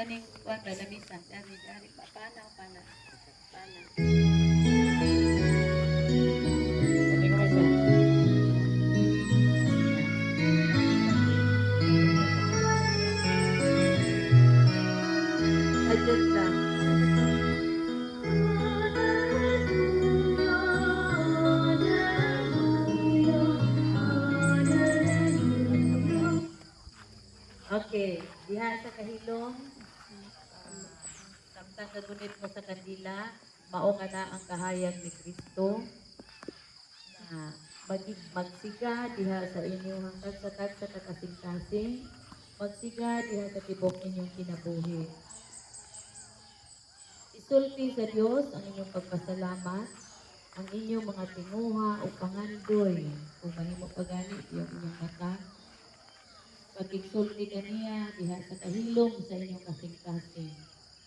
kaning kuan ba lamisa dari pana. Adjust lang. Okay, diha sa kahilom, samtang nagunit mo sa kandila, mao nga na ang kahayag ni Kristo na magsiga diha sa inyong hangtod sa tag sa kakasing-kasing, magsiga diha sa tibok inyong kinabuhi. Isulti sa Dios ang inyong pagpasalamat, ang inyong mga tinguha o pangandoy, kung mahimo pagani yung inyong mata, pagigsulti kaniya diha sa kahilom sa inyong kasing-kasing.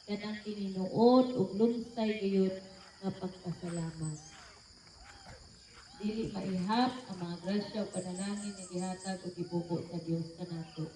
Kanang tininuod ug lunsay gayud nga pagpasalamat. Dili maihap ang mga grasya o panalangin nga gihatag ug gibubo sa Dios kanato.